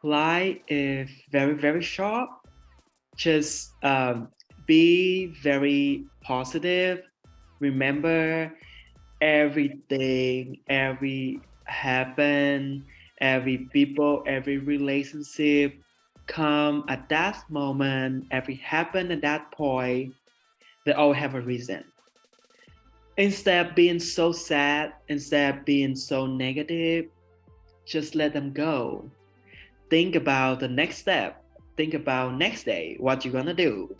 Life is very, very short. Just be very positive. Remember everything, every happen, every people, every relationship come at that moment, every happen at that point, they all have a reason. Instead of being so sad, instead of being so negative, just let them go. Think about the next step. Think about next day, what you're gonna do.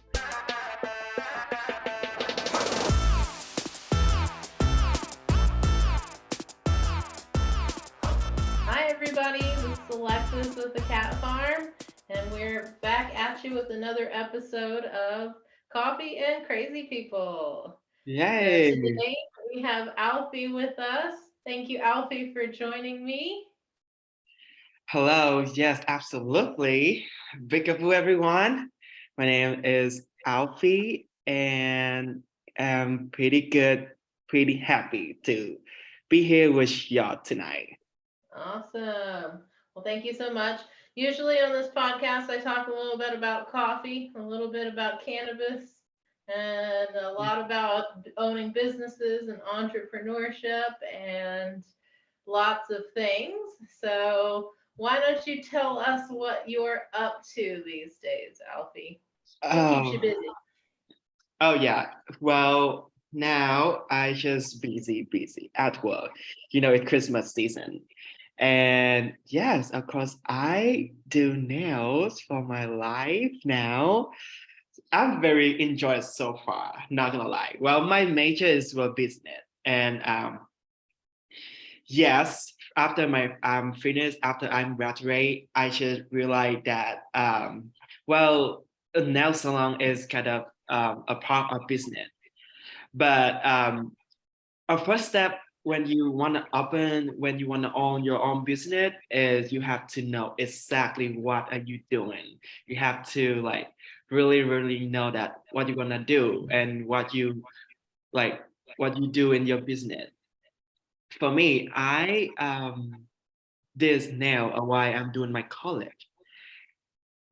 Hi, everybody. This is Alexis with the Cat Pharm, and we're back at you with another episode of Coffee and Crazy People. So, Yay! today we have Alfie with us. Thank you, Alfie, for joining me. Hello, yes, absolutely. Beautiful everyone. My name is Alfie and I'm pretty good, pretty happy to be here with y'all tonight. Awesome. Well, thank you so much. Usually on this podcast, I talk a little bit about coffee, a little bit about cannabis, and a lot about owning businesses and entrepreneurship and lots of things. So, why don't you tell us what you're up to these days, Alfie? What keeps you Oh, busy? oh yeah. Well, now I just busy at work. It's Christmas season. And yes, of course, I do nails for my life now. I'm very enjoyed so far, not gonna lie. Well, my major is well business. And yes, after my I'm finished, after I'm graduate, I should realize that a nail salon is kind of a part of business. But a first step when you want to own your own business is you have to know exactly what are you doing. You have to like really, really know that what you're gonna do and like what you do in your business. For me, I this now why I'm doing my college.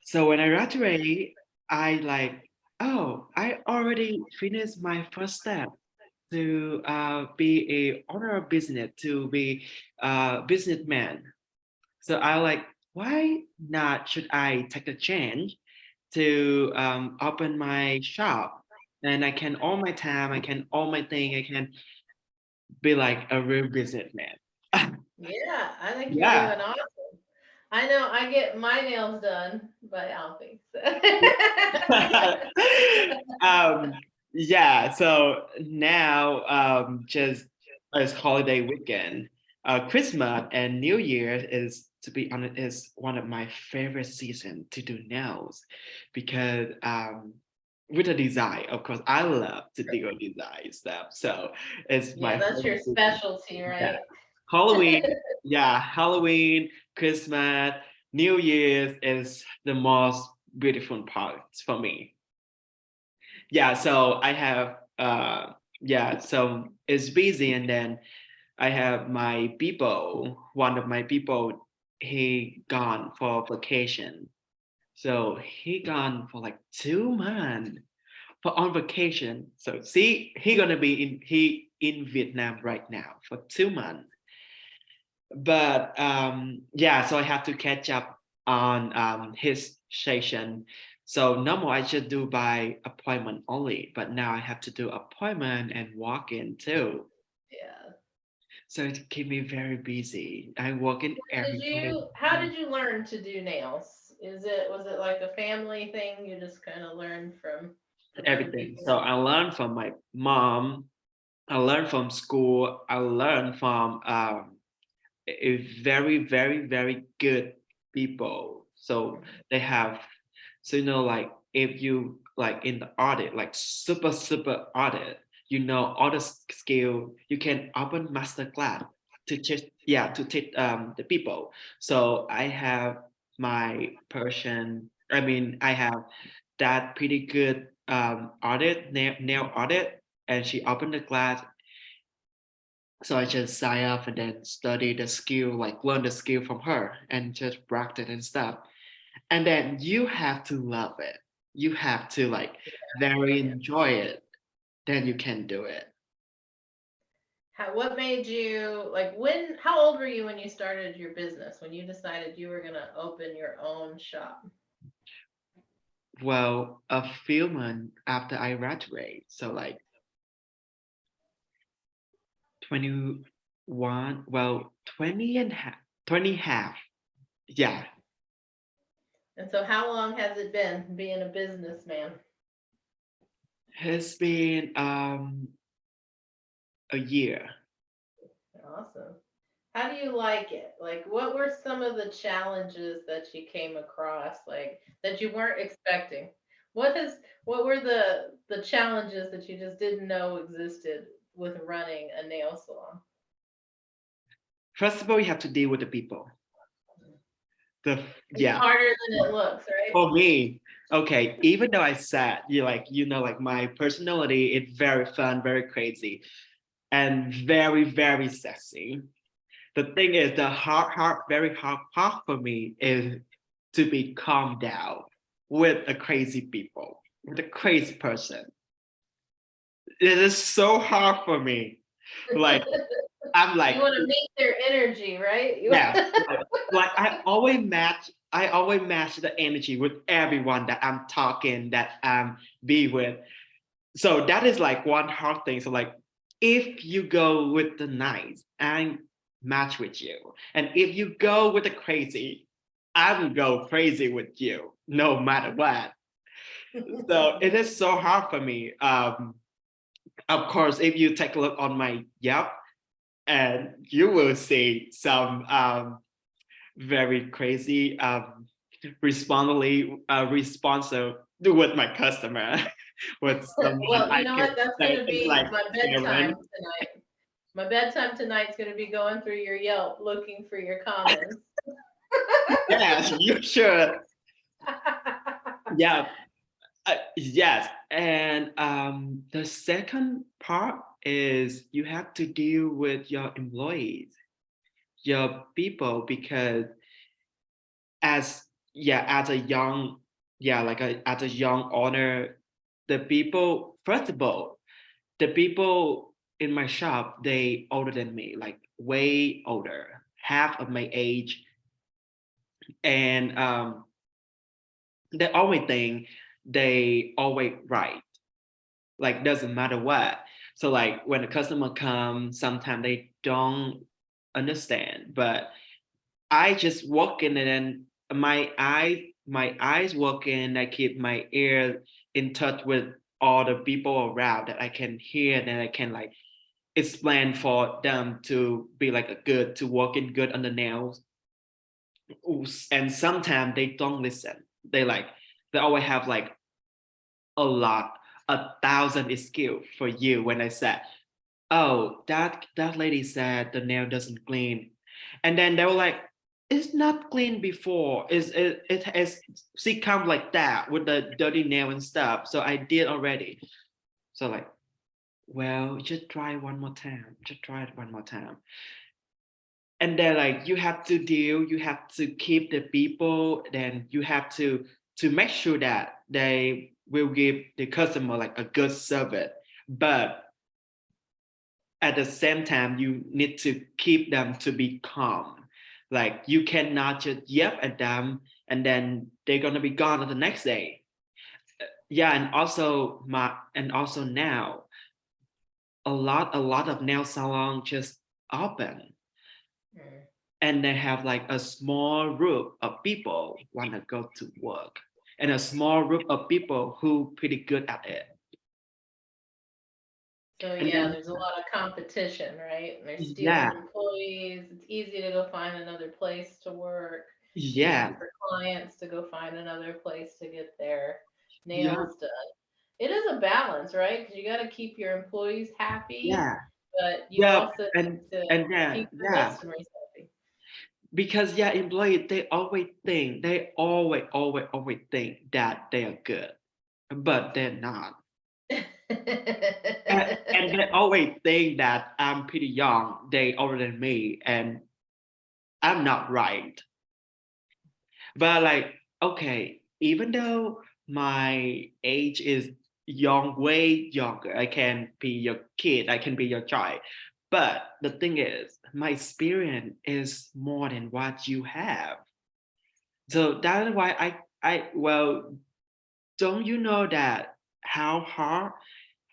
So when I graduate, I like, oh, I already finished my first step to be a owner of business, to be a businessman. So I like, why not should I take a chance to open my shop? And I can own my time, I can own my thing, I can be like a real businessman. Yeah, I think you're Yeah. doing awesome. I know I get my nails done by Alfie. So. um, yeah, so now just as holiday weekend, Christmas and New Year is to be honest is one of my favorite season to do nails because with a design, of course, I love to do a design stuff. So it's Yeah, my that's your favorite season. specialty, Yeah. right? Halloween, yeah, Halloween, Christmas, New Year's is the most beautiful parts for me. Yeah, so I have yeah, so it's busy and then I have my people, one of my people, he gone for vacation. So he gone for like 2 months for on vacation. So see, he in Vietnam right now for 2 months. But yeah, so I have to catch up on his session. So normal I should do by appointment only, but now I have to do appointment and walk in too. Yeah. So it keep me very busy. I work in Did every day, you how did you learn to do nails? Was it like a family thing you just kind of learned from other everything. people? So I learned from my mom. I learned from school. I learned from a very, very, very good people. So they have, so like if you like in the audit, like super, super audit, all the skill, you can open master class to teach, yeah, to teach the people. So I have my person, I mean, I have that pretty good audit, nail audit, and she opened the class So I just sign up and then study the skill, like learn the skill from her and just practice and stuff. And then you have to love it. You have to like very enjoy it. Then you can do it. What made you like how old were you when you started your business, when you decided you were going to open your own shop? Well, a few months after I graduate, so like 21, well, 20 and half, 20 half. Yeah, And so how long has it been being a businessman? it's been a year. Awesome. How do you like it? Like, what were some of the challenges that you came across, like that you weren't expecting? What were the challenges that you just didn't know existed with running a nail salon? First of all, you have to deal with the people. The It's yeah, harder than it looks, right? for me, okay, even though I said like my personality is very fun, very crazy, and very, very sexy. The thing is the very hard part for me is to be calmed down with a crazy people, with a crazy person. It is so hard for me. Like I'm You like, want to meet their energy, right? yes, like I always match the energy with everyone that I'm talking, that I'm be with. So that is like one hard thing. So like if you go with the nice, I match with you. And if you go with the crazy, I will go crazy with you, no matter what. So it is so hard for me. Of course, if you take a look on my Yelp, and you will see some very crazy responsive with my customer with someone Well, you I know can what? That's going say to it's be like my bedtime Karen. tonight. My bedtime tonight's going to be going through your Yelp looking for your comments. Yes, you should. Yeah, yes. And the second part is you have to deal with your employees, your people, because as as a young as a young owner, the people first of all, the people in my shop, they older than me, like way older, half of my age, and they always think they always right, like doesn't matter what. So like when the customer comes, sometimes they don't understand, but I just walk in and then my eyes working. I keep my ear in touch with all the people around that I can hear, and I can like explain for them to be like a good to work in good on the nails. And sometimes they don't listen. They always have like a lot, 1,000 skill for you when I said, oh, that lady said the nail doesn't clean, and then they were like, it's not clean before. It has she come like that with the dirty nail and stuff. So I did already. So like, well, just try one more time. Just try it one more time. And then like you have to keep the people, then you have to make sure that they will give the customer like a good service. But at the same time you need to keep them to be calm, like you cannot just yep at them and then they're going to be gone on the next day. Yeah, and also now a lot of nail salon just open, Mm. and they have like a small group of people want to go to work, and a small group of people who pretty good at it. So And yeah, then there's a lot of competition, right? And they're stealing yeah, employees. It's easy to go find another place to work. Easy yeah, for clients to go find another place to get their yeah, nails done. It is a balance, right? Because you got to keep your employees happy, yeah, but you yeah, also and need to and yeah, keep your yeah. customers happy. Because yeah, employees they always think that they are good, but they're not. And they always think that I'm pretty young, they older than me, and I'm not right. But like, okay, even though my age is young, way younger, I can be your kid, I can be your child. But the thing is, my experience is more than what you have. So that's why well, don't you know that how hard,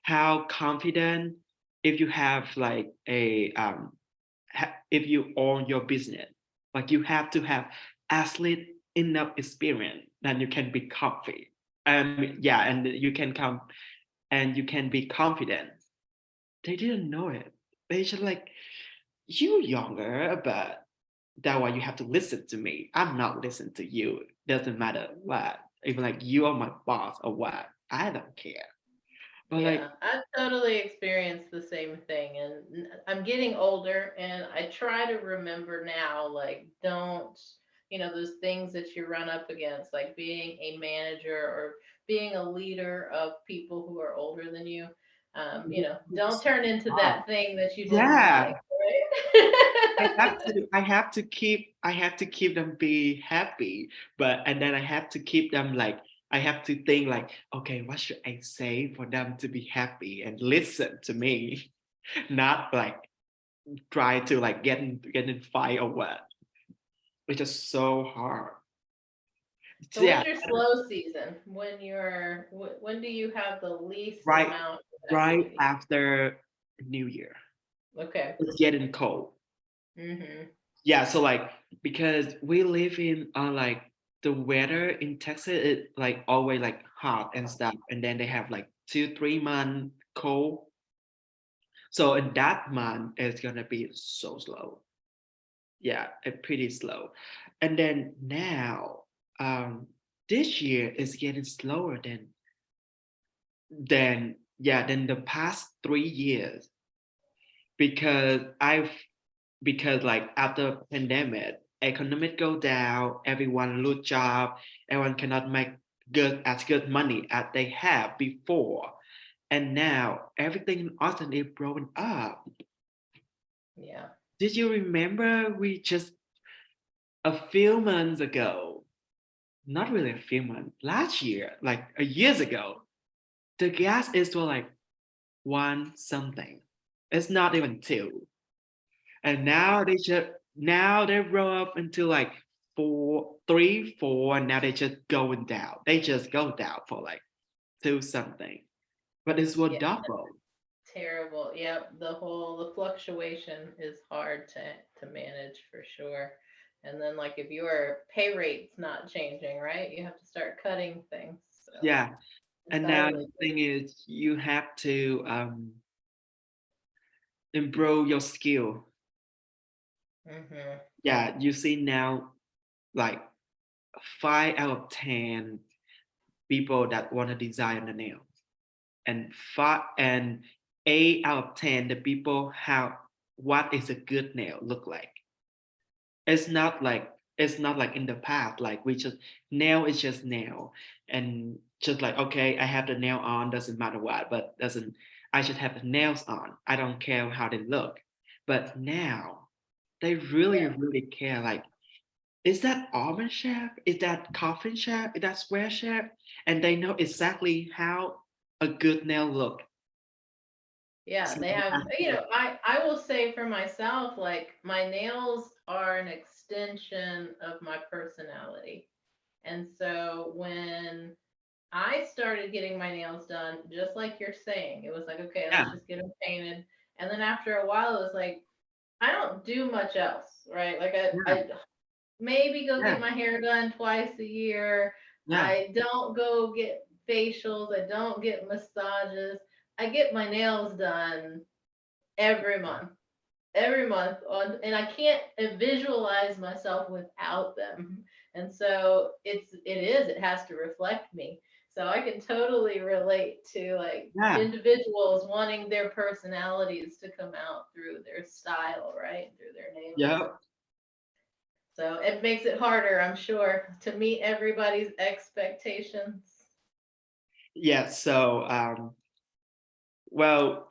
how confident if you have like if you own your business, like you have to have at least enough experience that you can be confident. Yeah, and you can come and you can be confident. They didn't know it. They just like you younger, but that's why you have to listen to me. I'm not listening to you. Doesn't matter what. Even like you are my boss or what. I don't care. But like, Yeah, I've totally experienced the same thing. And I'm getting older and I try to remember now, like, don't, those things that you run up against, like being a manager or being a leader of people who are older than you. Don't turn into that thing that you didn't yeah, like, right? I have to keep them be happy, but and then I have to keep them like I have to think like, okay, what should I say for them to be happy and listen to me, not like try to like get in fight or what, which is so hard. So Yeah, when's your slow season? When do you have the least right, amount of right activity? after New Year, Okay. it's getting cold. Mhm. Yeah, so like because we live in like the weather in Texas is like always like hot and stuff, and then they have like 2 3 month cold. So in that month it's gonna be so slow. Yeah, pretty slow. And then now, this year is getting slower than the past 3 years because like after pandemic economic go down, everyone lose job, everyone cannot make good money as they have before, and now everything in Austin is blowing up. Yeah. Did you remember we just a few months ago, not really a few months, last year, like a years ago, the gas is for like one something, it's not even two, and now they roll up into like four, three, four, and now they just going down. They just go down for like two something, but it's what Yeah. double. Terrible. Yep. The fluctuation is hard to manage for sure. And then like if your pay rate's not changing, right? You have to start cutting things. So Yeah, it's and now totally the thing is, you have to improve your skill. mm-hmm. Yeah, you see now like 5 out of 10 people that want to design a nail, and 8 out of 10 the people how what is a good nail look like. It's not like in the past like we just nail is just nail, and just like okay, I have the nail on, doesn't matter what, but doesn't I should have the nails on, I don't care how they look. But now they really Yeah. really care, like is that almond shape, is that coffin shape, is that square shape, and they know exactly how a good nail look. Yeah, So they they have, have to, I will say for myself, like my nails are an extension of my personality. And so when I started getting my nails done, just like you're saying, it was like, okay, let's yeah, just get them painted. And then after a while, it was like, I don't do much else, right? Like yeah, I maybe go yeah, get my hair done twice a year. yeah, I don't go get facials. I don't get massages. I get my nails done every month. Every month on, and I can't visualize myself without them. And so it has to reflect me. So I can totally relate to like yeah, individuals wanting their personalities to come out through their style, right? Through their nails. yeah. So it makes it harder, I'm sure, to meet everybody's expectations. Yeah, so Well,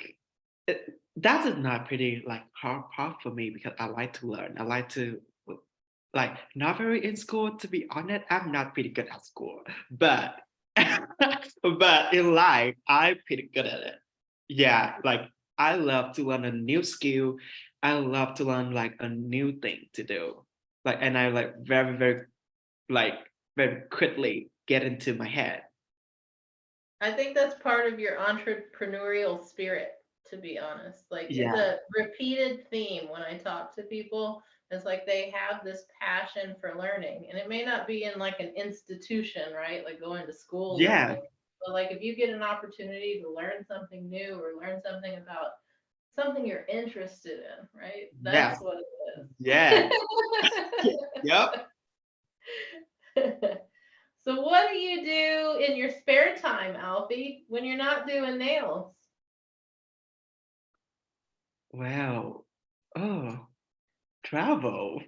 that is not pretty like hard for me because I like to learn. I like to like not very in school to be honest. I'm not pretty good at school, but but in life I'm pretty good at it. Yeah, like I love to learn a new skill. I love to learn like a new thing to do. Like and I like like very quickly get into my head. I think that's part of your entrepreneurial spirit, to be honest. Like it's Yeah. a repeated theme when I talk to people. It's like they have this passion for learning. And it may not be in like an institution, right? Like going to school Yeah. learning. But like if you get an opportunity to learn something new or learn something about something you're interested in, right? Yeah. That's what it Yeah. Yep. is. So what do you do in your spare time, Alfie, when you're not doing nails? Wow. Oh, travel.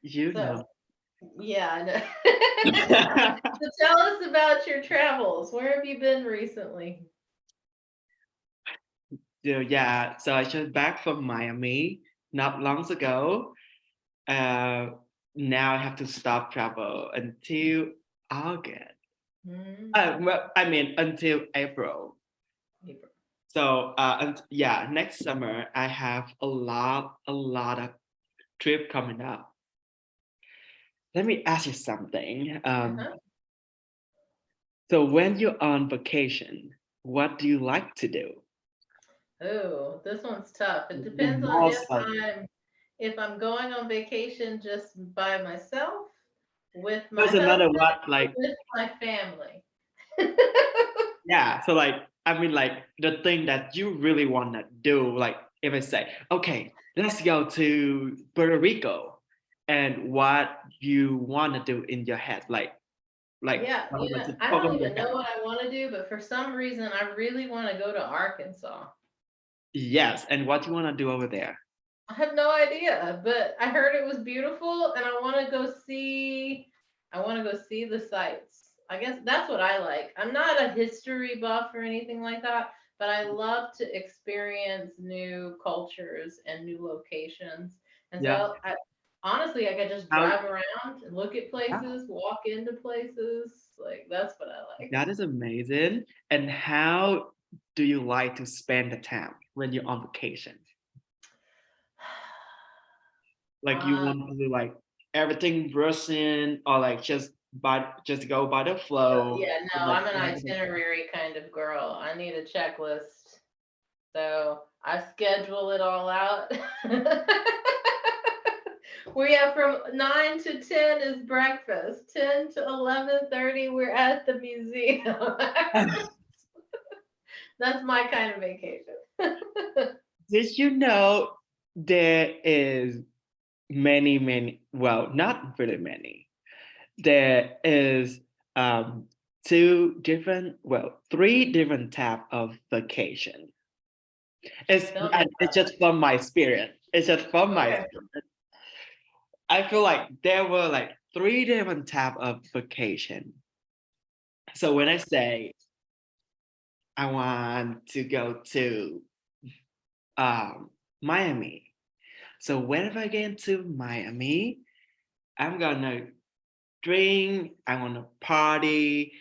You So, know. yeah, I know. So tell us about your travels. Where have you been recently? So yeah, so I just back from Miami not long ago. Uh, now I have to stop travel until August. Mm, Well, I mean until April. April. So and yeah, next summer I have a lot of trip coming up. Let me ask you something. Uh-huh. So when you're on vacation, what do you like to do? Oh, this one's tough. It The depends on most like if I'm going on vacation just by myself, with my doesn't matter husband, what or like with my family. yeah. So like I mean like the thing that you really want to do. Like if I say okay, let's go to Puerto Rico, and what you want to do in your head, like Yeah, what you was know, it I pop don't in your even know head? what I want to do, but for some reason, I really want to go to Arkansas. Yes, and what you want to do over there? I have no idea, but I heard it was beautiful, and I want to go see. I want to go see the sights. I guess that's what I like. I'm not a history buff or anything like that, but I love to experience new cultures and new locations. And Yeah. so, honestly, I could just How? drive around and look at Yeah, places, walk into places. Like that's what I like. that is amazing. And how do you like to spend the time when you're on vacation? Like you Uh, want to do like everything brushing or like just go by the flow. yeah, no, Like I'm an itinerary kind of girl. I need a checklist. So I schedule it all out. We have from 9 to 10 is breakfast. 10 to 11:30 we're at the museum. That's my kind of vacation. did you know there is many, well, not really many. There is two different, well, three different type of vacation. Tell me It's about just from my experience. It's just from it. my Okay. experience. I feel like there were like three different type of vacation. So when I say I want to go to um, Miami, so whenever I get to Miami, I'm gonna drink, I wanna party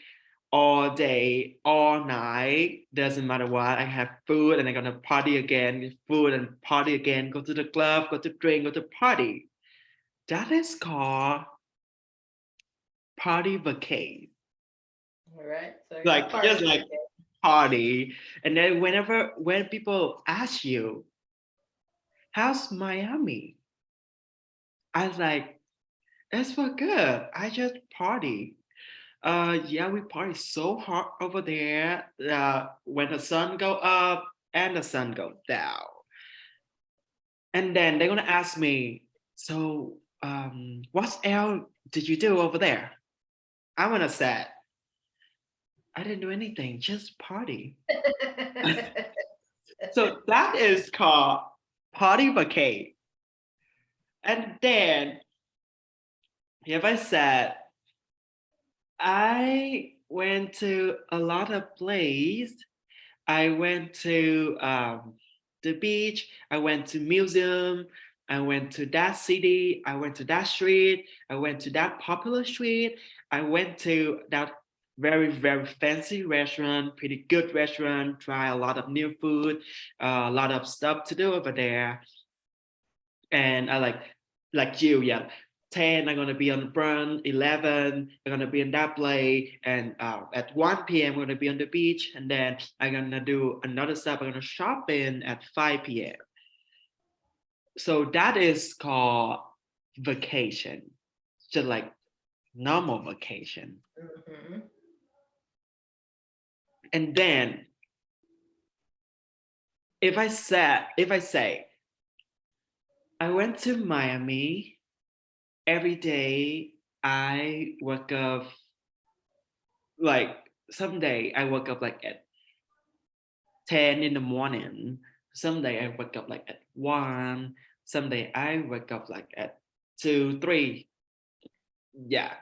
all day, all night. Doesn't matter what. I have food and I'm gonna party again, food and party again, go to the club, go to drink, go to party. That is called party vacay. All right. So you're a Like party just like vacation. party. And then when people ask you, how's Miami? I was like, it's for good. I just party. Yeah, we party so hard over there. When the sun go up and the sun go down. And then they're gonna ask me, so what else did you do over there? I'm gonna say, I didn't do anything, just party. So that is called party vacay. And then if I said I went to a lot of places, I went to the beach. I went to museum. I went to that city. I went to that street. I went to that popular street. I went to that very, very fancy restaurant, pretty good restaurant, try a lot of new food, a lot of stuff to do over there. And I like you, yeah. 10, I'm gonna be on the brunch, 11, I'm gonna be in that play, and at 1 p.m. I'm gonna be on the beach, and then I'm gonna do another stuff, I'm gonna shop in at 5 p.m. So that is called vacation, just like normal vacation. Mm-hmm. And then if I say I went to Miami every day, I wake up like someday I wake up like at 10 in the morning. Someday I wake up like at 1. Someday I wake up like at 2, 3. Yeah.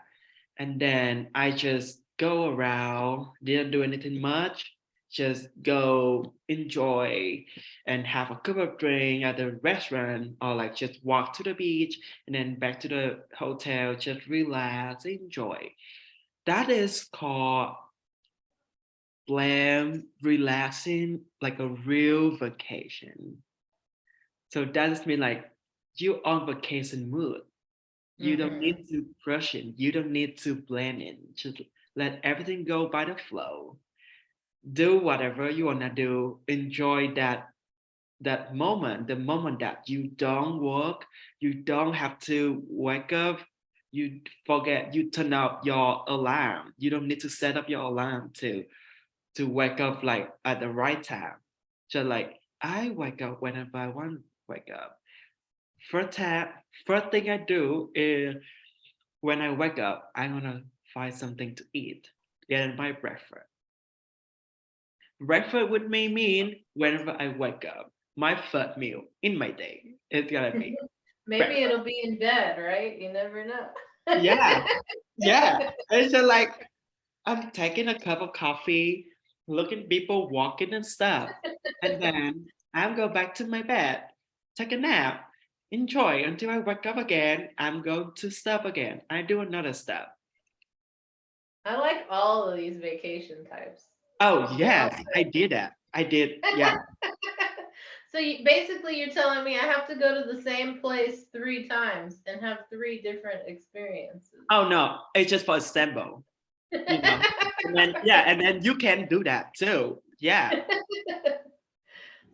And then I just go around, didn't do anything much, just go enjoy and have a cup of drink at the restaurant or like just walk to the beach and then back to the hotel, just relax, enjoy. That is called blam, relaxing, like a real vacation. So that just mean like you on vacation mood. You don't Mm-hmm. need to brush it. You don't need to blend it. Just let everything go by the flow. Do whatever you wanna do. Enjoy that moment, the moment that you don't work, you don't have to wake up, you forget, you turn out your alarm. You don't need to set up your alarm to wake up like at the right time. Just like I wake up whenever I want to wake up. First thing I do is when I wake up, I'm gonna find something to eat. Get my breakfast. Breakfast would may mean whenever I wake up, my first meal in my day is gonna be Maybe breakfast. it'll be in bed, right? You never know. Yeah, yeah. It's just like I'm taking a cup of coffee, looking people walking and stuff, and then I'm go back to my bed, take a nap, enjoy until I wake up again. I'm going to stuff again. I do another stuff. I like all of these vacation types, Oh to be yes, honest. I did that. I did. Yeah. So basically, you're telling me I have to go to the same place 3 times and have 3 different experiences. Oh no, it's just for example, you know. And then yeah, and then you can do that too. Yeah.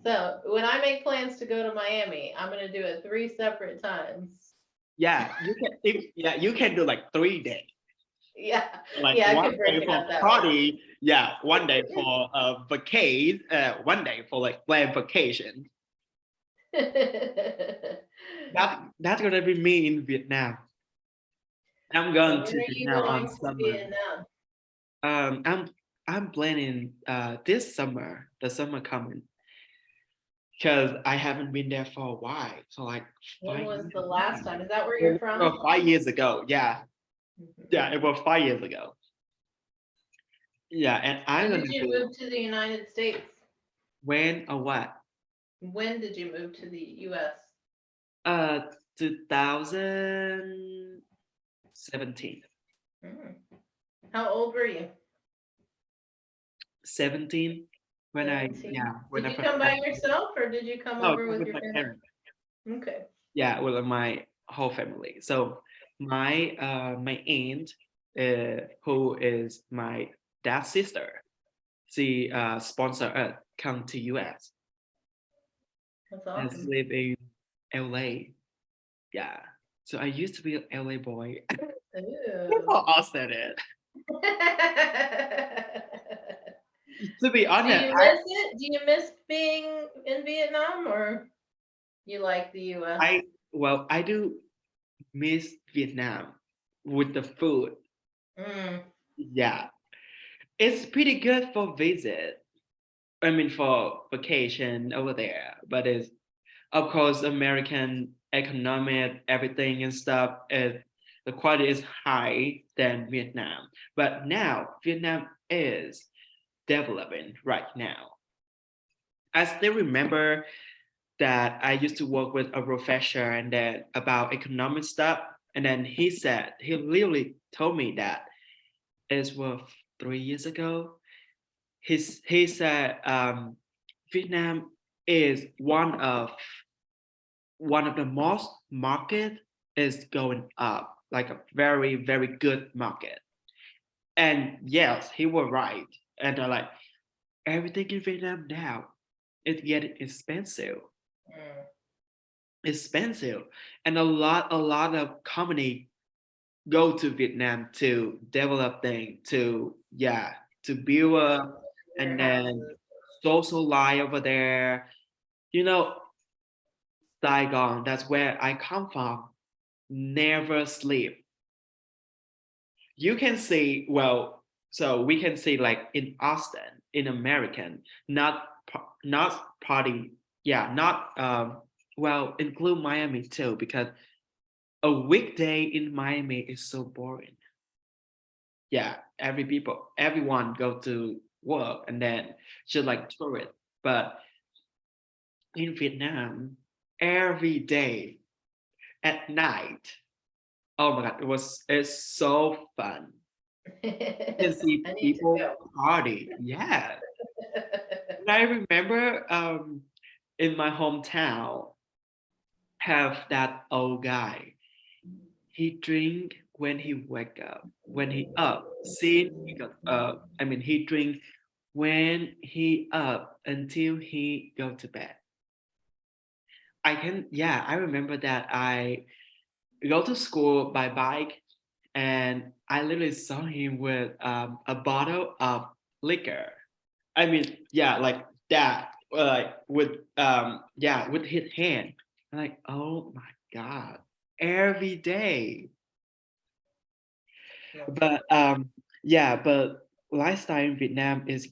So when I make plans to go to Miami, I'm gonna do it 3 separate times. Yeah. You can yeah, you can do like 3 days. Yeah, Like yeah, I one could break day it for up that party, yeah, one day for vacate, one day for like planned vacation. way. That's gonna be me in Vietnam. I'm So going when to are you Vietnam on going to summer. Vietnam? Um, I'm I'm planning this summer, the summer coming, because I haven't been there for a while. So like When five was years. the last time? Is that where you're Well, from? well, 5 years ago. Yeah, Mhm. yeah, it was 5 years ago. Yeah, and I'm When gonna did you do move to the United States? when or what? When did you move to the US? Uh, 2017. Mm. How old were you? 17 when I 17. yeah when Did I you first come by had yourself or did you come no over with with your my family? parents. Okay. Yeah, with my whole family. So my aunt, who is my dad's sister, she sponsored us come to US That's and awesome. live in LA. Yeah. So I used to be an LA boy. People Ooh. all said it. To be Do honest, you miss it? Do you miss being in Vietnam or you like the US? I do miss Vietnam with the food. Mm. Yeah, it's pretty good for visit. I mean, for vacation over there, but it's of course American economic everything and stuff. The quality is high than Vietnam, but now Vietnam is developing right now. I still remember that I used to work with a professor and then about economic stuff. And then he literally told me that it was 3 years ago. He said Vietnam is one of the most market is going up, like a very, very good market. And yes, he was right. And they're like, everything in Vietnam now is getting expensive. Mm. Expensive. And a lot of company go to Vietnam to develop things, to yeah, to build up and then Warehouses. social life over there. You know, Saigon, that's where I come from, never sleep. You can see, well, so we can see like in Austin, in American, not party, yeah, not well, include Miami too, because a weekday in Miami is so boring. Yeah, everyone go to work and then just like tourist. But in Vietnam, every day at night, oh my God, it's so fun. You can see I need to people go. party. Yeah. And I remember in my hometown have that old guy. He drink when he wake up. When he up, see he got up. I mean he drink when he up until he go to bed. I remember that I go to school by bike and I literally saw him with a bottle of liquor. I mean, yeah, like that, like with yeah, with his hand. I'm like, oh my God, every day. That's But yeah, but lifestyle in Vietnam is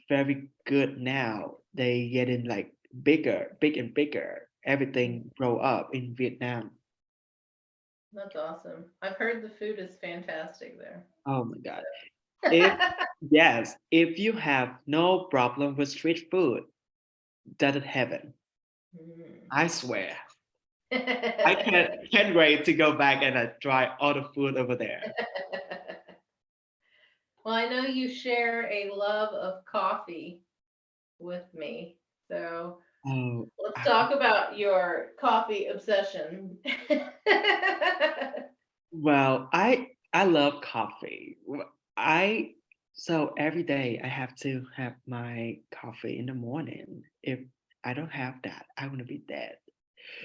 very good now. They getting like bigger, big and bigger. Everything grow up in Vietnam. that's awesome. I've heard the food is fantastic there. Oh my God. If yes, if you have no problem with street food, that is heaven. Mm. I swear. I can't wait to go back and try all the food over there. Well, I know you share a love of coffee with me. So Oh, let's I- talk about your coffee obsession. well, I love coffee. I so every day I have to have my coffee in the morning. If I don't have that, I want to be dead.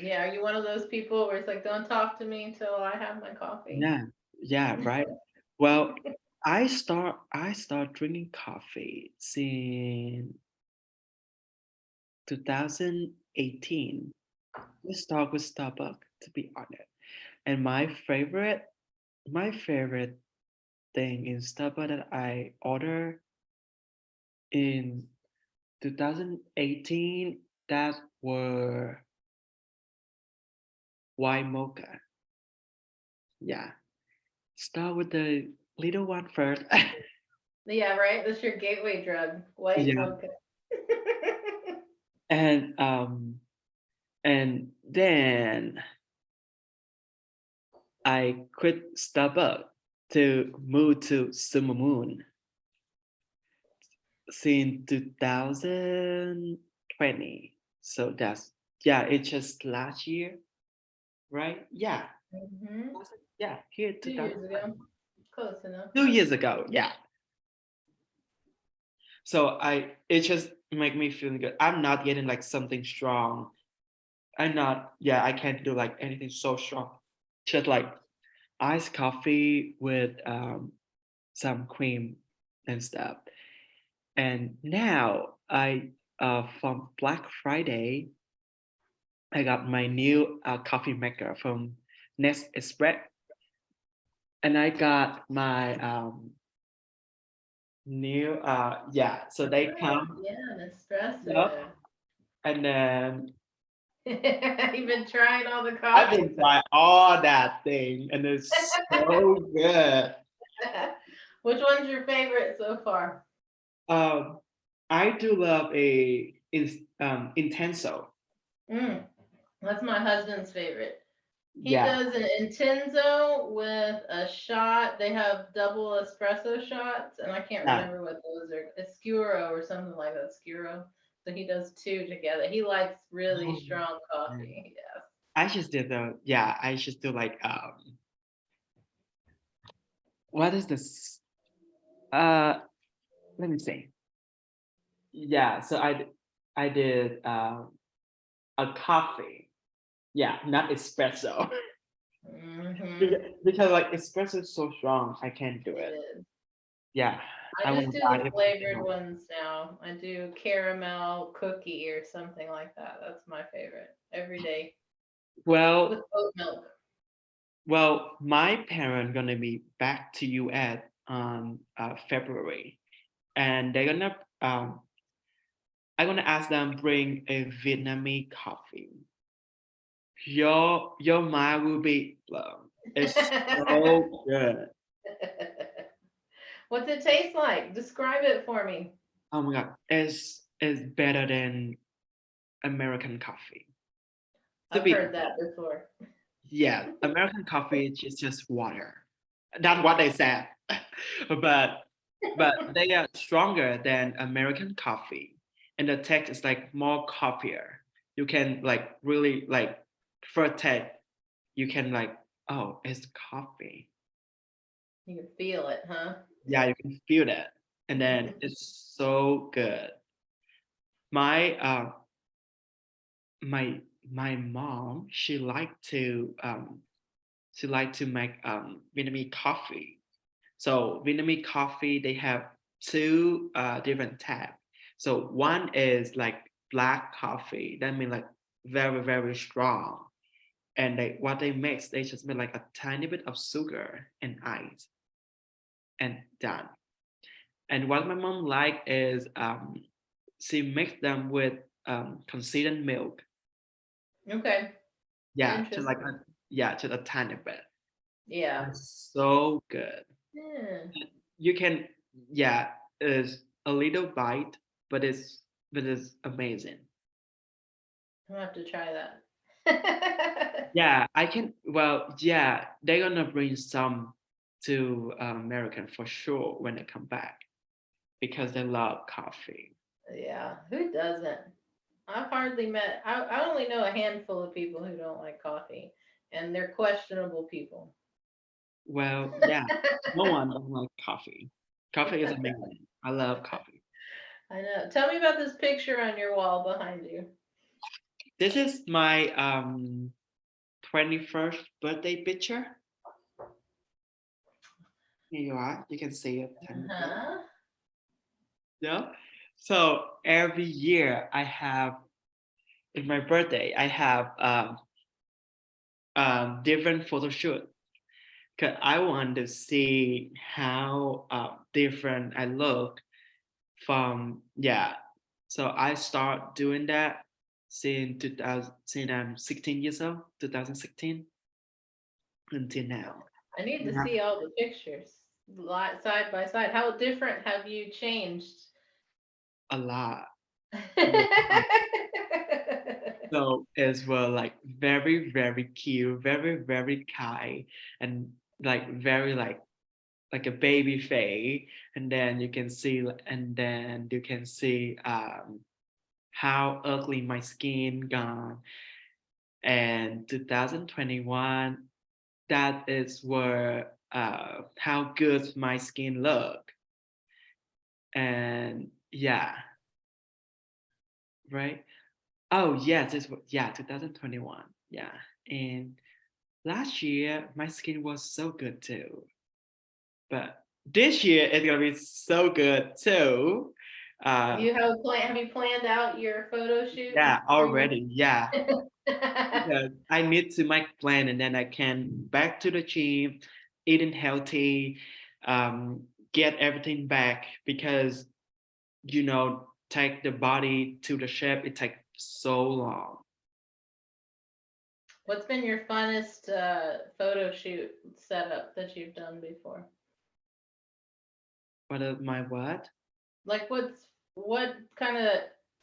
Yeah, are you one of those people where it's like, don't talk to me until I have my coffee? Yeah, yeah, right. Well, I start drinking coffee since 2018. Let's start with Starbucks, to be honest. And my favorite thing in Starbucks that I order in 2018 that were white mocha. Yeah. Start with the little one first. Yeah, right. That's your gateway drug, white Yeah. mocha. And then I quit Starbucks to move to Summer Moon since 2020. So that's yeah, it's just last year, right? Yeah. Hmm. Yeah, here 2 years 2020. ago, close enough. 2 years ago, yeah. So it just make me feeling good. I'm not getting like something strong. I can't do like anything so strong. Just like iced coffee with some cream and stuff. And now from Black Friday, I got my new coffee maker from Nest Express, and I got my new yeah. So they Oh, come, yeah, an yep, espresso. and then You've been trying all the I've coffees. been trying all that thing, and it's so good. Which one's your favorite so far? Um, I do love a. intenso. Mm, that's my husband's favorite. He Yeah, does an intenso with a shot. They have double espresso shots, and I can't yeah. remember what those are. Escuro or something like that. Scuro. So he does two together. He likes really Oh, strong man. coffee. Yes. I just did the yeah. I just do like what is this? Uh, Let me see. Yeah, so I did a coffee. Yeah, not espresso. Hmm. Because like espresso is so strong, I can't do It it. is. Yeah, I I just want to do the die if I flavored cannot. ones now. I do caramel cookie or something like that. That's my favorite every day with Well, oat milk. my parents gonna be back to US on February, and they're gonna I'm gonna ask them bring a Vietnamese coffee. Your mind will be blown. It's so good. What's it taste like? Describe it for me. Oh my god, it's better than American coffee. To I've be heard that before. yeah, American coffee is just water. That's what they said. but they are stronger than American coffee, and the taste is like more coppier. You can like really like first taste. You can like oh, it's coffee. You can feel it, huh? Yeah, you can feel that, and then it's so good. My my my mom she liked to make Vietnamese coffee. So Vietnamese coffee they have two different types. So one is like black coffee. That means like very strong. And what they mix, they just make like a tiny bit of sugar and ice and done. And what my mom like is she mixed them with concealed milk. Okay. Yeah, to like Interesting. to a tiny bit. Yeah. It's so good. Yeah. You can yeah, it's a little bite, but it's amazing. I'm gonna have to try that. Yeah, I can. Well, yeah, they're gonna bring some to American for sure when they come back because they love coffee. Yeah. Who doesn't? I've hardly met. I only know a handful of people who don't like coffee, and they're questionable people. Well, yeah, no one doesn't like coffee. Coffee is amazing. I love coffee. I know. Tell me about this picture on your wall behind you. This is my 21st birthday picture. Here you are. You can see it tiny bit. Huh? Yeah. So every year I have in my birthday I have different photo shoot because I want to see how different I look from yeah. So I start doing that since 2000 since I'm 16 years old, 2016 until now. I need to Yeah, see all the pictures side by side. How different have you changed? a lot. So as well, like very cute, very kind, and like very like a baby face. And then you can see, and then you can see how ugly my skin gone. And 2021, that is where how good my skin look. And yeah, right. Oh yes, this was yeah 2021. Yeah, and last year, my skin was so good too. But this year, it's gonna be so good too. Uh, You have a plan? Have you planned out your photo shoot yeah, for your? already, yeah. Because I need to make plan and then I can back to the gym, eating healthy, um, get everything back because take the body to the shape. It takes so long. What's been your funnest photo shoot setup that you've done before? What my what? Like what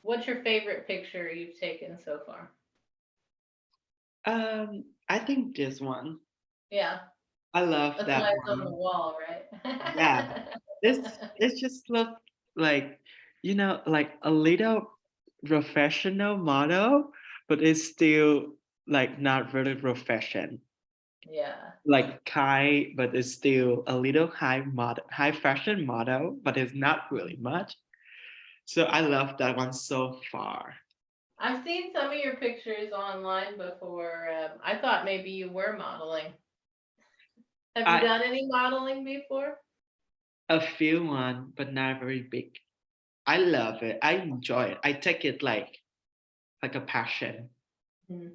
What's your favorite picture you've taken so far? I think this one. Yeah, I love that's that why it's on the one. wall, right? Yeah, it's just look like, like a little professional model, but it's still like not really profession. Yeah. Like Kai, but it's still a little high model, high fashion model, but it's not really much. So I love that one so far. I've seen some of your pictures online before. I thought maybe you were modeling. Have you I done any modeling before? A few one, but not very big. I love it. I enjoy it. I take it like a passion. Mm.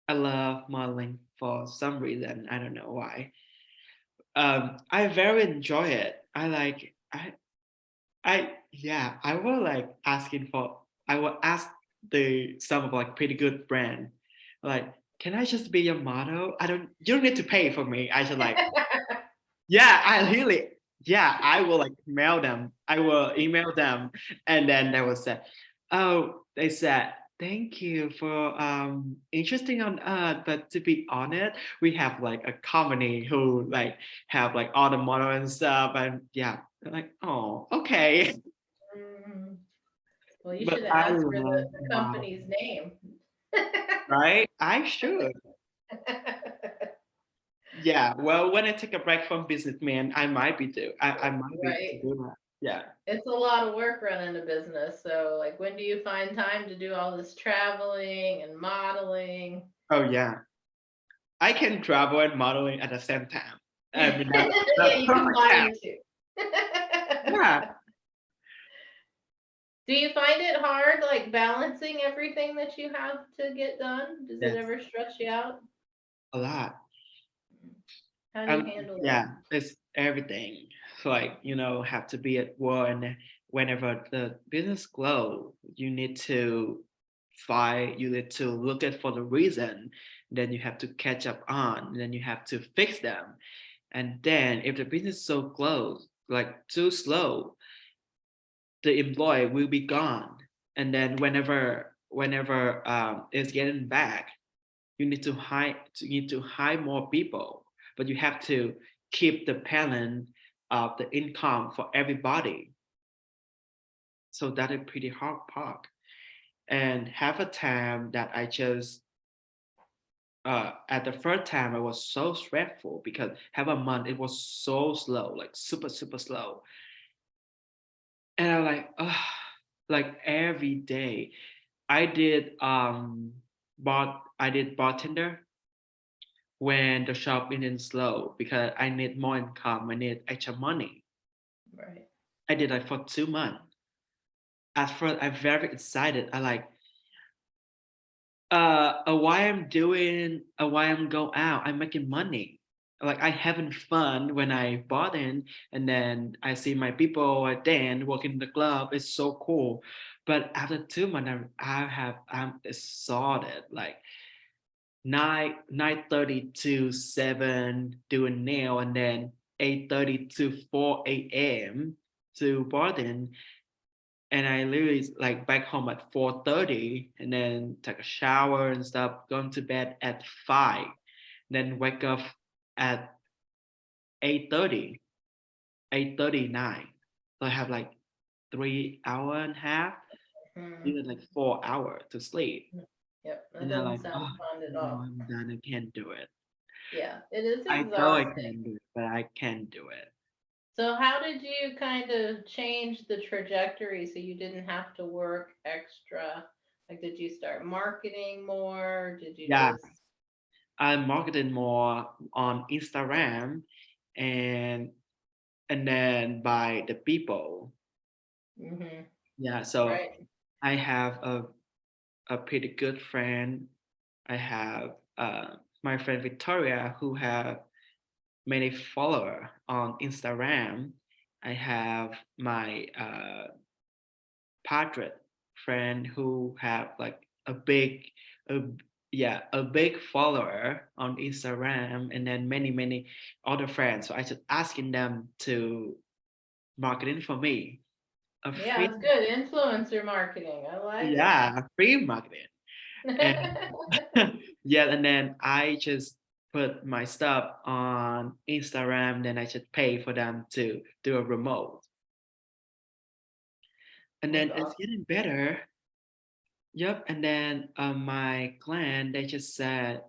I love modeling for some reason. I don't know why. I very enjoy it. Yeah, I will like asking for I will ask the some of like pretty good brand, like, can I just be your model? You don't need to pay for me. I should like, yeah, I will like mail them. I will email them, and then they will say, oh, they said, thank you for interesting on us, but to be honest, we have like a company who like have like all the model and stuff, and yeah, they're like, oh, okay. Mm. Well, you But should I have asked for love the company's modeling, name. right? I should. Yeah. Well, when I take a break from businessman, I might be to Right. do that. Yeah. It's a lot of work running a business. So, like, when do you find time to do all this traveling and modeling? Oh yeah. I can travel and modeling at the same time. I mean, Yeah, that's you perfect combine time. the two. Yeah. Do you find it hard, like balancing everything that you have to get done? Does it Yes. ever stress you out? A lot. How do you handle Yeah, that? it's everything. So, like, have to be at work, and whenever the business grow, you need to look at for the reason, then you have to catch up on, then you have to fix them. And then if the business so close, like too slow, the employee will be gone. And then whenever it's getting back, you need to hire more people, but you have to keep the balance of the income for everybody. So that is pretty hard part. And have a time that I just at the first time I was so stressful because have a month it was so slow, like super slow. And I like, like every day I did I did bartender when the shop isn't slow because I need more income. I need extra money. Right. I did like for 2 months. At first, I'm very excited. I like, why I'm going out. I'm making money. Like I having fun when I bought in, and then I see my people at then working in the club. It's so cool. But after 2 months, I'm exhausted. Like 9:30 to 7 doing nail, and then 8:30 to 4 a.m. to bartend. And I literally like back home at 4:30 and then take a shower and stuff, going to bed at 5, then wake up at 8:30, 8:39. So I have like 3 hour and a half, Mhm. even like 4 hours to sleep. Yep, that And I'm doesn't like, sound oh fun at no, all. I'm done. I can't do it. Yeah, it is I know I exhausting. can do it, but I can't do it. So how did you kind of change the trajectory so you didn't have to work extra? Like, did you start marketing more? Did you Yeah, just, I'm marketing more on Instagram, and then by the people. hmm Yeah, so right? I have a pretty good friend. I have my friend Victoria who have many follower on Instagram. I have my Patrick friend who have like a, a big follower on Instagram, and then many other friends. So I just asking them to marketing for me. a Yeah, free, it's good. Influencer marketing. I like it. yeah, free marketing. And yeah, and then I just put my stuff on Instagram, then I just pay for them to do a remote. And That's then it's awesome. getting better. Yep. And then my client, they just said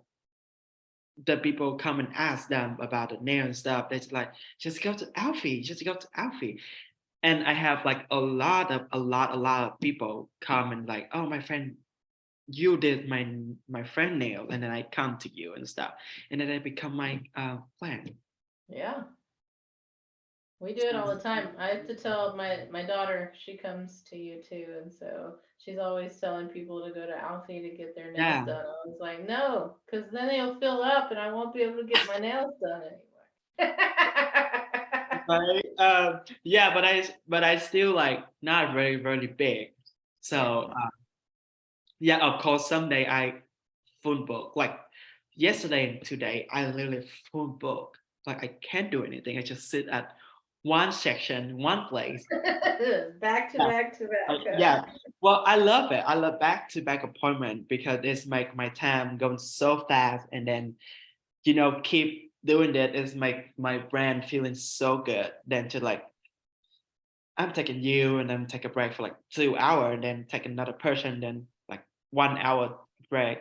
the people come and ask them about the nail and stuff. They just like, just go to Alfie, just go to Alfie. And I have like a lot of people come and like, oh, my friend, you did my friend nail, and then I come to you and stuff, and then I become my client. Yeah. We do it all So, the time. I have to tell my daughter, she comes to you too, and so she's always telling people to go to Alfie to get their nails yeah. done. I was like, no, because then they'll fill up and I won't be able to get my nails done anymore. Right. Yeah, but I still like not very very big. So Yeah, yeah, of course someday I full book. Like yesterday and today, I literally full book. Like I can't do anything. I just sit at one section, one place. back to Yeah, back to back. Huh? yeah. Well, I love it. I love back to back appointment because it's make my time going so fast, and then keep doing that is make my brand feeling so good. Then to like I'm taking you and then take a break for like 2 hours and then take another person, then like 1 hour break.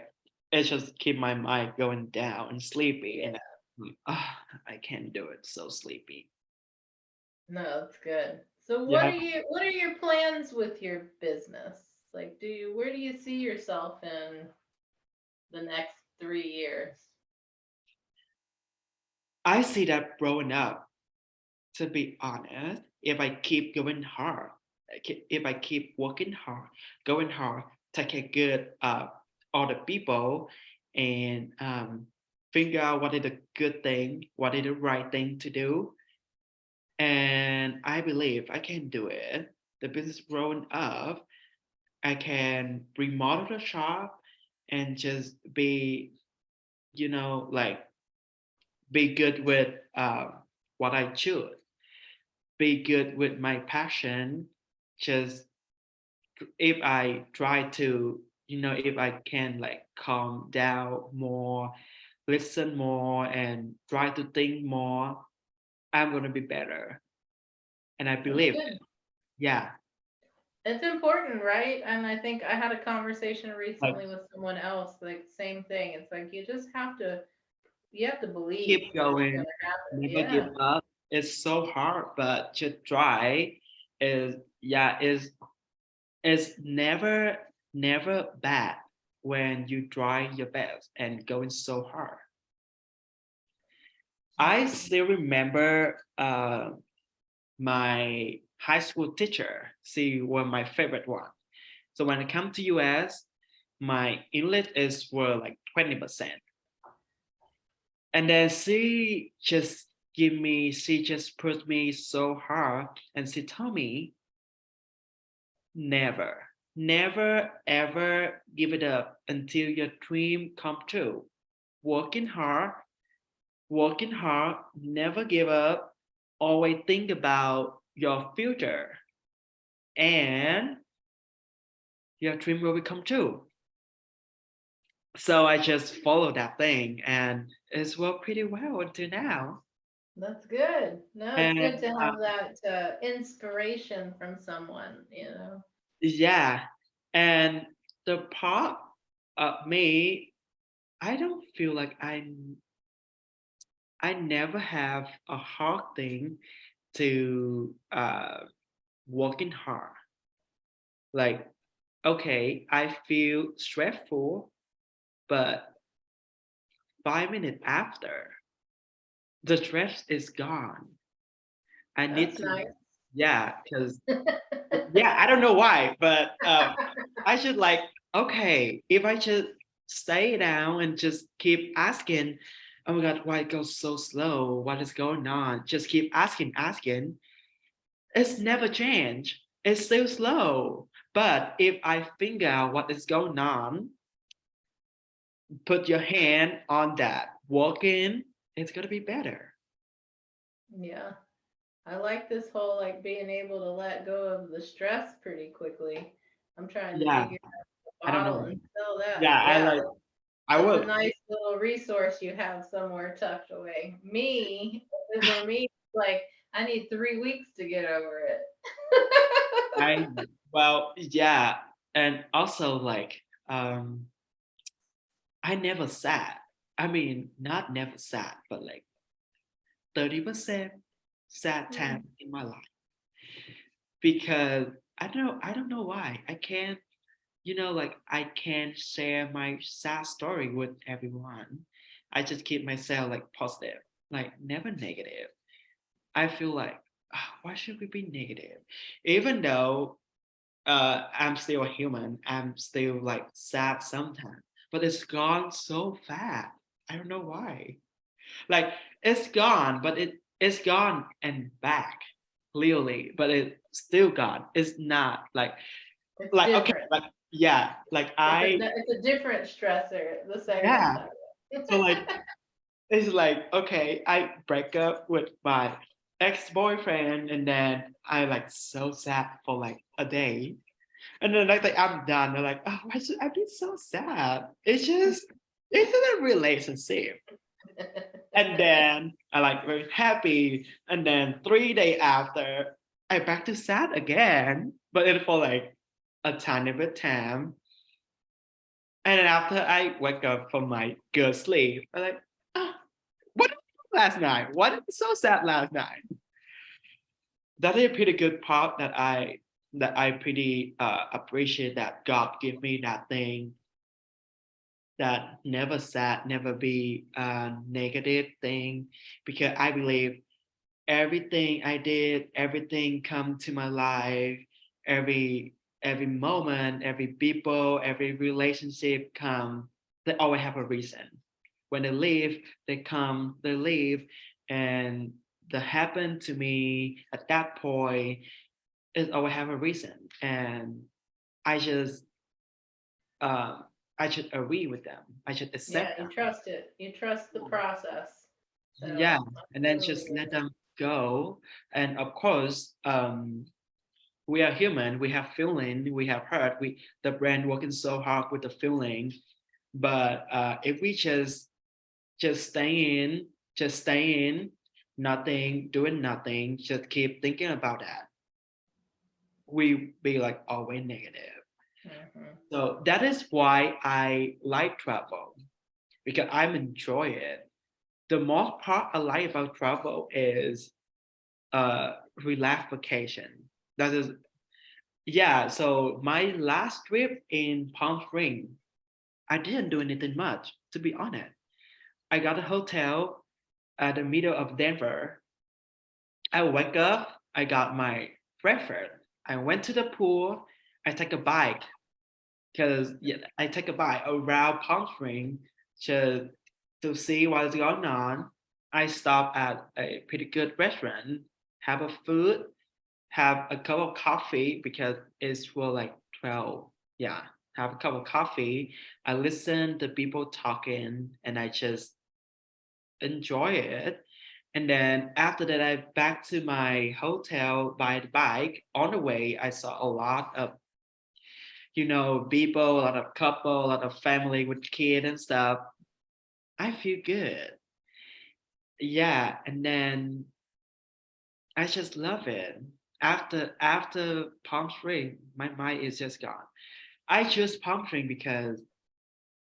It just keep my mind going down and sleepy, Yeah, and I can't do it. So sleepy. no, that's good. So Yeah, what are your plans with your business? Like, where do you see yourself in the next 3 years? I see that growing up. To be honest, if I keep going hard, if I keep working hard, going hard, taking good all the people, and figure out what is the good thing, what is the right thing to do, and I believe I can do it. The business growing up, I can remodel the shop and just be, like be good with what I choose, be good with my passion. Just if I try to, if I can like calm down more, listen more, and try to think more, I'm gonna be better. And I That's believe it. good. Yeah. It's important, right? And I think I had a conversation Like recently with someone else, like same thing. It's like you have to believe keep that it's going, gonna happen. never give Yeah. up. It's so hard, but just try is yeah, is never bad when you try your best and going so hard. I still remember my high school teacher. She was my favorite one. So when I come to US, my English is were like 20%. And then she just put me so hard, and she told me, never, never ever give it up until your dream come true. Working hard, working hard, never give up, always think about your future, and your dream will become true. So I just followed that thing, and it's worked pretty well until now. That's good. No, it's good And to have that inspiration from someone. yeah, and the part of me, I don't feel like I never have a hard thing to working hard. Like, okay, I feel stressful, but 5 minutes after, the stress is gone. I need That's to, nice. yeah, because yeah, I don't know why, but I should like, okay, if I just stay down and just keep asking, oh my God, why it goes so slow? What is going on? Just keep asking. It's never changed. It's still slow. But if I figure out what is going on, put your hand on that, walk in, it's gonna be better. Yeah. I like this whole like being able to let go of the stress pretty quickly. I'm trying to Yeah, figure out the I don't bottle know. and sell that. Yeah, I Yeah, like. I that's a would. nice little resource you have somewhere tucked away. Me, if it were me, like I need 3 weeks to get over it. I well, yeah, and also like I never sat. I mean, not never sat, but like 30% sad Hmm. time in my life because I don't know why. I can't, like I can't share my sad story with everyone. I just keep myself like positive, like never negative. I feel like, why should we be negative? Even though I'm still a human, I'm still like sad sometimes, but it's gone so fast. I don't know why. Like it's gone, but it's gone and back, clearly, but it's still gone. It's not It's like okay, different. like yeah, like It's a different stressor the second yeah. time. So like it's like okay, I break up with my ex-boyfriend, and then I like so sad for like a day, and then like I'm done. They're like, oh, why should I be so sad? It's a relationship. And then I like very happy. And then 3 days after, I back to sad again, but it for like a tiny bit time. And then after I wake up from my good sleep, I'm like, ah, what did I do last night? Why did I so sad last night? That is a pretty good part that I pretty appreciate that God give me that thing that never sad, never be a negative thing, because I believe everything I did, everything come to my life, every every moment, every people, every relationship come, they always have a reason. When they leave, they come, they leave, and that happened to me at that point, it always have a reason. And I just um I should agree with them. I should Yeah, accept you them. trust it. You trust the process. Yeah, So I and then totally just get let it. them go. And of course, we are human. We have feeling. We have hurt. The brain working so hard with the feeling. But if we just stay in, nothing, doing nothing, just keep thinking about that, we be like always negative. Hmm. So that is why I like travel, because I enjoy it. The most part I like about travel is uh relaxation. That is, yeah. So my last trip in Palm Springs, I didn't do anything much, to be honest. I got a hotel at the middle of Denver. I wake up, I got my breakfast. I went to the pool. I take a bike because yeah, I take a bike around Palm Springs to to see what's going on. I stop at a pretty good restaurant, have a food, have a cup of coffee because it's for like 12. Yeah, have a cup of coffee. I listen to people talking and I just enjoy it. And then after that, I back to my hotel by the bike. On the way, I saw a lot of, people, a lot of couple, a lot of family with kid and stuff. I feel good. Yeah, and then I just love it. After Palm Springs, my mind is just gone. I choose Palm Springs because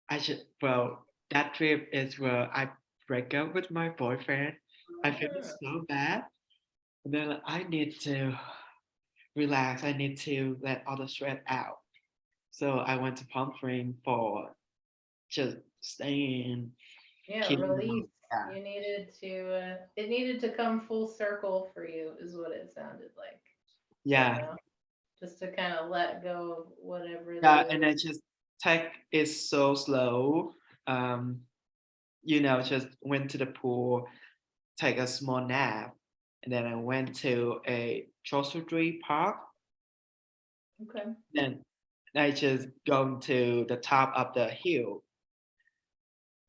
that trip is where I break up with my boyfriend. I feel so bad. And then like, I need to relax. I need to let all the stress out. So I went to Palm Springs for just staying, Yeah, keeping release. yeah. You needed to, it needed to come full circle for you, is what it sounded like. You Yeah. know, just to kind of let go of whatever Yeah. the, And I just take it so slow. Um, just went to the pool, take a small nap, and then I went to a Joshua Park. okay. Then I just go to the top of the hill,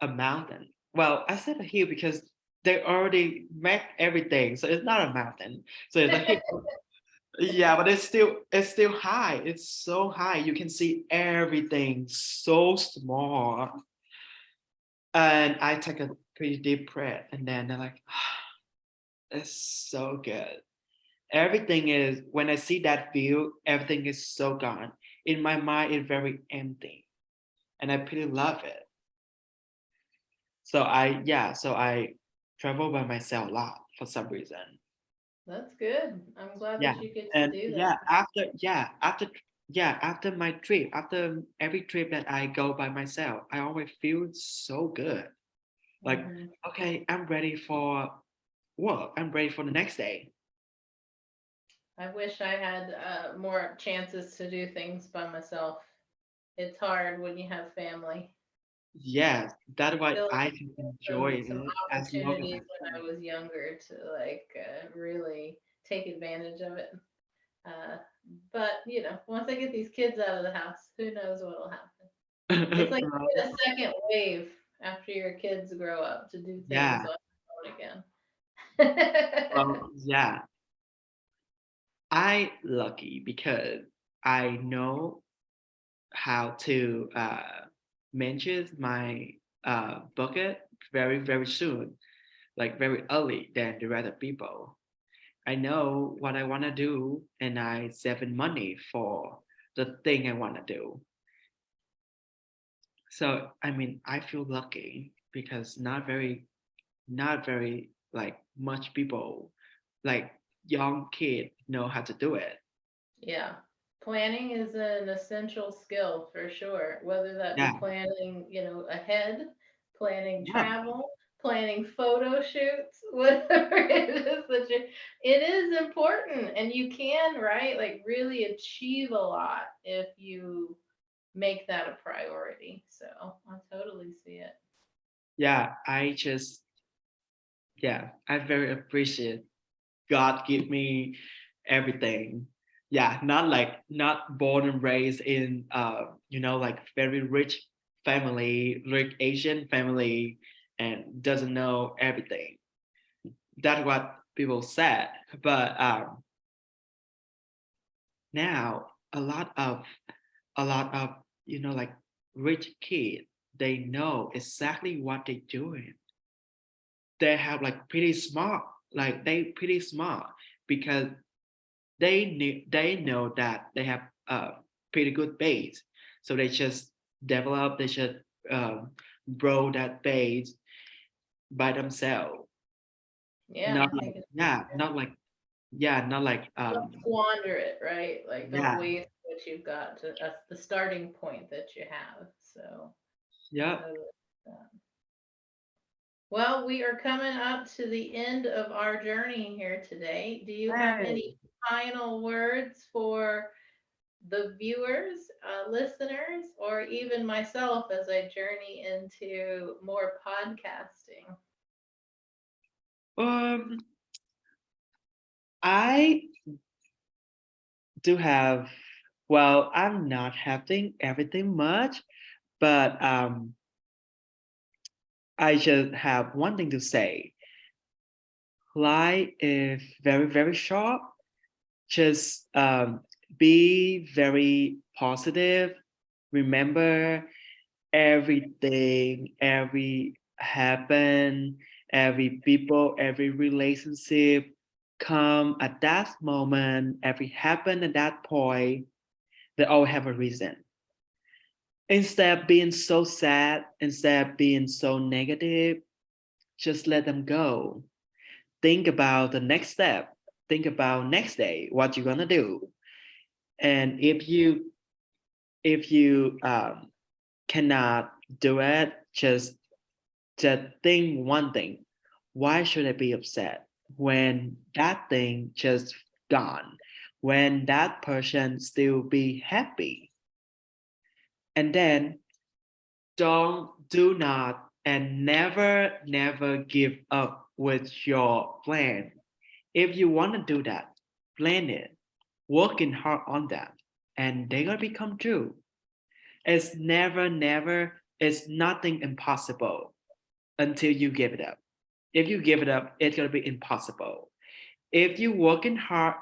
a mountain. Well, I said a hill because they already met everything, so it's not a mountain. So it's a hill. Yeah, but it's still high. It's so high. You can see everything so small. And I take a pretty deep breath, and then they're like, it's so good. Everything is when I see that view, everything is so gone. In my mind, it's very empty, and I pretty love it. So I travel by myself a lot for some reason. That's good. I'm glad Yeah, that you get to and do yeah, that. after my trip, after every trip that I go by myself, I always feel so good. Like, Hmm. okay, I'm ready for work. I'm ready for the next day. I wish I had more chances to do things by myself. It's hard when you have family. Yes, that's what Feel I can enjoy some it as long as I opportunities when I can. was younger to like really take advantage of it. Uh, but once I get these kids out of the house, who knows what'll happen? It's like you Right. get a second wave after your kids grow up to do things Yeah. on your own again. Yeah. I lucky because I know how to manage my bucket very, very soon, like very early than the other people. I know what I want to do and I saving money for the thing I want to do. So I mean, I feel lucky because not very like much people like young kids know how to do it. Yeah. Planning is an essential skill for sure, whether that be Yeah, planning, ahead, planning yeah, travel, planning photo shoots, whatever it is it is important and you can, right? Like really achieve a lot if you make that a priority. So I totally see it. yeah. I very appreciate God give me everything. Yeah, not born and raised in like very rich family, rich Asian family, and doesn't know everything. That's what people said. But now a lot of like rich kids, they know exactly what they're doing. They have like pretty smart, like they pretty smart because they know that they have a pretty good base, so they should um, grow that base by themselves. Yeah, Not I like think it's yeah, not like yeah, not like don't squander it, right? Like don't yeah, waste what you've got to that's the starting point that you have. So I yeah. totally well, we are coming up to the end of our journey here today. Do you have Hey. any final words for the viewers, listeners, or even myself as I journey into more podcasting? Um, I do have. Well, I'm not having everything much, but I just have one thing to say. Life is very, very short. Just be very positive. Remember everything, every happen, every people, every relationship come at that moment, every happen at that point, they all have a reason. Instead of being so sad, instead of being so negative, just let them go. Think about the next step. Think about next day, what you're gonna do. And if you cannot do it, just think one thing. Why should I be upset when that thing just gone? When that person still be happy? And then do not and never give up with your plan. If you want to do that, plan it, working hard on that, and they're gonna become true. It's never, it's nothing impossible until you give it up. If you give it up, it's gonna be impossible. If you working hard,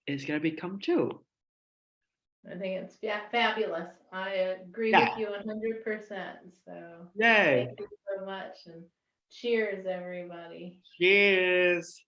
it's gonna become true. I think it's fabulous. I agree Yeah. with you 100%. So thank Yay. you so much and cheers, everybody. Cheers.